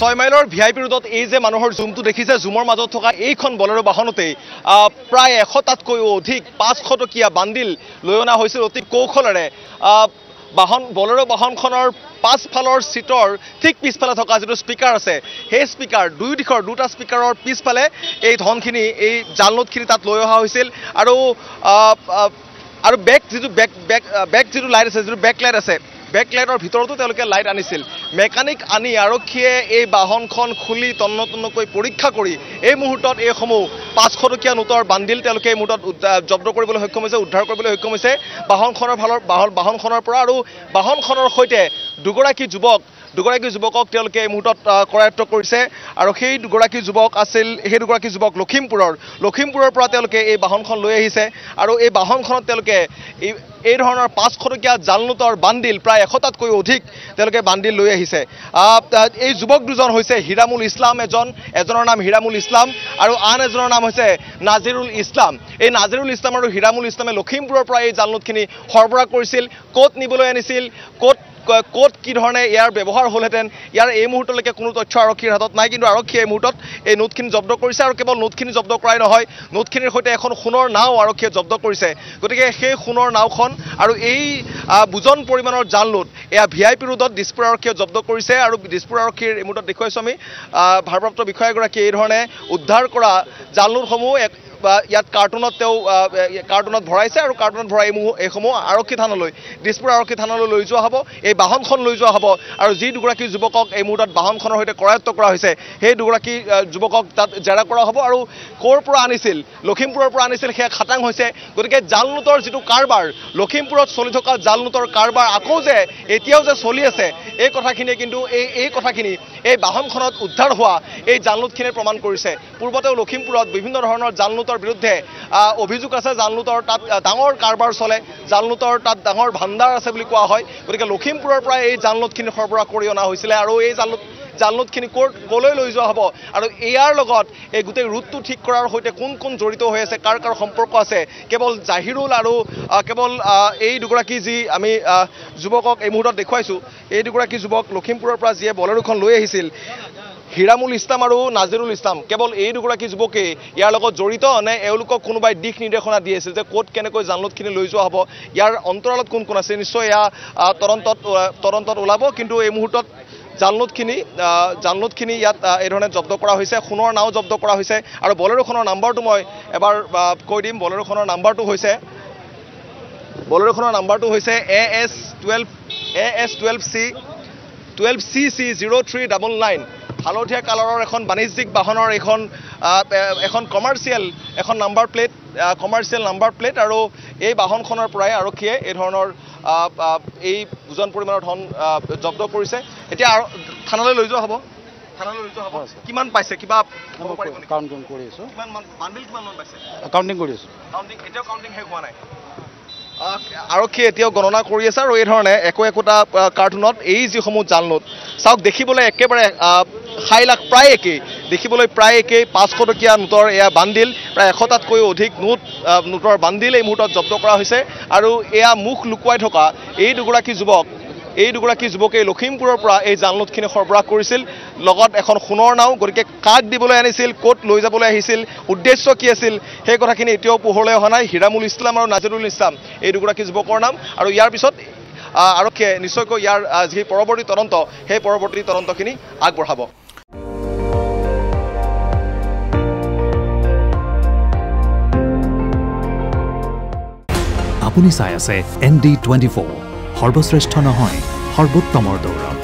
6 মাইলৰ ভিআইপি ৰোডত এই যে মানুহৰ জুমটো দেখিছে জুমৰ মাজত থকা এইখন বলেৰো বাহনতে প্ৰায় 100টাতকৈও অধিক 500 টকীয়া বান্ডিল লৈ অনা হৈছিল অতি কৌশলেৰে বলেৰো বাহনখনৰ পাছফালৰ সিটৰ ঠিক পিছফালে থকা যেটো স্পিকাৰ আছে সেই স্পিকাৰ দুই দিশৰ দুটা স্পিকাৰৰ পিছফালে এই ধনখিনি এই জালনোটখিনি তাত লৈ অহা হৈছিল আৰু বেক যেটো লাইট আছে যেটো বেক লাইট আছে বেকলাইটৰ ভিতৰতো তেওঁলোকে লাইট আনিছিল মেকানিক আনি আৰক্ষীয়ে এই বাহনখন খুলি তন্নতন্নকৈ পৰীক্ষা কৰি এই মুহূৰ্তত এই সমূহ 500 টকীয়া নোটৰ বান্ডিল তেওঁলোকে এই মুহূৰ্তত জব্দ কৰিবলৈ সক্ষম হৈছে উদ্ধাৰ কৰিবলৈ সক্ষম হৈছে বাহনখনৰ পৰা আৰু বাহনখনৰ সৈতে দুগৰাকী যুৱকক তেওঁলোকে এই মুহূৰ্তত কৰায়ত্ব কৰিছে আৰু সেই দুগৰাকী যুৱক লখিমপুৰৰ পৰা তেওঁলোকে এই বাহনখন লৈ আহিছে আৰু এই বাহনখনত তেওঁলোকে এই ধৰণৰ 500 টকীয়া জালনোটৰ বান্ডিল প্ৰায় 100টাতকৈও অধিক তেওঁলোকে বান্ডিল লৈ আহিছে এই যুৱক দুজন হৈছে হিৰামুল ইছলাম এজনৰ নাম হিৰামুল ইছলাম আৰু আন এজনৰ নাম হৈছে নাজিৰুল ইছলাম এই নাজিৰুল ইছলাম আৰু হিৰামুল ইছলামে লখিমপুৰৰ পৰা এই জালনোটখিনি সৰবৰাহ কৰিছিল ক'ত নিবলৈ আনিছিল ক'ত কি ধৰণে ইয়াৰ ব্যৱহাৰ হ'লহেঁতেন ইয়াৰ এই মুহূৰ্তলৈকে কোনো তথ্য আৰক্ষীৰ হাতত নাই কিন্তু আৰক্ষীয়ে এই মুহূৰ্তত এই নোটখিনি জব্দ কৰিছে আৰু কেৱল নোটখিনি জব্দ কৰাই নহয় নোটখিনিৰ সৈতে এখন সোণৰ নাও আৰক্ষীয়ে জব্দ কৰিছে গতিকে সেই সোণৰ নাওখন আৰু এই বুজন পৰিমাণৰ জালনোট এয়া ভিআইপি ৰোডত দিছপুৰ আৰক্ষীয়ে জব্দ কৰিছে আৰু দিছপুৰ আৰক্ষীৰ এই মুহূৰ্তত দেখুৱাইছোঁ আমি ভাৰপ্ৰাপ্ত বিষয়াগৰাকীয়ে এই ধৰণে উদ্ধাৰ কৰা জালনোটসমূহ ইয়াত কাৰ্টুনত ভৰাইছে আৰু কাৰ্টুনত ভৰাই এইসমূহ দিছপুৰ আৰক্ষী থানালৈ লৈ যোৱা হ'ব এই বাহনখন লৈ যোৱা হ'ব আৰু যি দুগৰাকী যুৱকক এই মুহূৰ্তত বাহনখনৰ সৈতে কৰায়ত্ব কৰা হৈছে সেই দুগৰাকী যুৱকক তাত জেৰা কৰা হ'ব আৰু ক'ৰ পৰা আনিছিল লখিমপুৰৰ পৰা আনিছিল সেয়া খাটাং হৈছে গতিকে জালনোটৰ যিটো কাৰবাৰ লখিমপুৰত চলি থকা জালনোটৰ কাৰবাৰ আকৌ যে এতিয়াও যে চলি আছে এই কথাখিনিয়ে কিন্তু এই কথাখিনি এই বাহনখনত উদ্ধাৰ হোৱা এই জালনোটখিনিয়ে প্ৰমাণ কৰিছে পূৰ্বতেও লখিমপুৰত বিভিন্ন ধৰণৰ জালনোটৰ বিৰুদ্ধে অভিযোগ আছে জালনোটৰ তাত ডাঙৰ কাৰবাৰ চলে জালনোটৰ তাত ডাঙৰ ভাণ্ডাৰ আছে বুলি কোৱা হয় গতিকে লখিমপুৰৰ পৰা এই জালনোটখিনি সৰবৰাহ কৰি অনা হৈছিলে আৰু এই জালনোটখিনি ক'লৈ লৈ যোৱা হ'ব আৰু ইয়াৰ লগত এই গোটেই ৰুটটো ঠিক কৰাৰ সৈতে কোন জড়িত হৈ আছে কাৰ সম্পৰ্ক আছে কেৱল জাহিৰুল আৰু কেৱল এই দুগৰাকী যি আমি যুৱকক এই মুহূৰ্তত দেখুৱাইছোঁ এই দুগৰাকী যুৱক লখিমপুৰৰ পৰা যিয়ে বলেৰোখন লৈ আহিছিল হিৰামুল ইছলাম আৰু নাজিৰুল ইছলাম কেৱল এই দুগৰাকী যুৱকে ইয়াৰ লগত জড়িত নে এওঁলোকক কোনোবাই দিশ নিৰ্দেশনা দি আছিল যে ক'ত কেনেকৈ জালনোটখিনি লৈ যোৱা হ'ব ইয়াৰ অন্তৰালত কোন আছে নিশ্চয় এয়া তদন্তত ওলাব কিন্তু এই মুহূৰ্তত জালনোটখিনি ইয়াত এই ধৰণে জব্দ কৰা হৈছে সোণৰ নাও জব্দ কৰা হৈছে আৰু বলেৰোখনৰ নাম্বাৰটো মই এবাৰ কৈ দিম বলেৰোখনৰ নাম্বাৰটো হৈছে AS12C 0399 হালধীয়া কালাৰৰ এখন বাণিজ্যিক বাহনৰ এখন কমাৰ্চিয়েল নাম্বাৰ প্লেট আৰু এই বাহনখনৰ পৰাই আৰক্ষীয়ে এই ধৰণৰ এই বুজন পৰিমাণৰ ধন জব্দ কৰিছে এতিয়া থানালৈ লৈ যোৱা হ'ব কিমান পাইছে কিবা কাউণ্টিং কৰি আছোঁ বান্ডিল কিমান পাইছে কাউণ্টিং কৰি আছোঁ এতিয়াও কাউণ্টিং শেষ হোৱা নাই আৰক্ষীয়ে এতিয়াও গণনা কৰি আছে আৰু এই ধৰণে একোটা কাৰ্টুনত এই যিসমূহ জালনোট চাওক দেখিবলৈ একেবাৰে প্ৰায় একেই দেখিবলৈ প্ৰায় একেই 500 টকীয়া নোটৰ এয়া বান্ডিল প্ৰায় 100টাতকৈও অধিক নোটৰ বান্ডিল এই মুহূৰ্তত জব্দ কৰা হৈছে আৰু এয়া মুখ লুকুৱাই থকা এই দুগৰাকী যুৱকে লখিমপুৰৰ পৰা এই জালনোটখিনি সৰবৰাহ কৰিছিল লগত এখন সোণৰ নাও গতিকে কাক দিবলৈ আনিছিল ক'ত লৈ যাবলৈ আহিছিল উদ্দেশ্য কি আছিল সেই কথাখিনি এতিয়াও পোহৰলৈ অহা নাই হিৰামুল ইছলাম আৰু নাজিৰুল ইছলাম এই দুগৰাকী যুৱকৰ নাম আৰু ইয়াৰ পিছত আৰক্ষীয়ে নিশ্চয়কৈ ইয়াৰ যি পৰৱৰ্তী তদন্ত সেই পৰৱৰ্তী তদন্তখিনি আগবঢ়াব আপুনি চাই আছে ND24 সৰ্বশ্ৰেষ্ঠ নহয় সৰ্বোত্তমৰ দৌৰত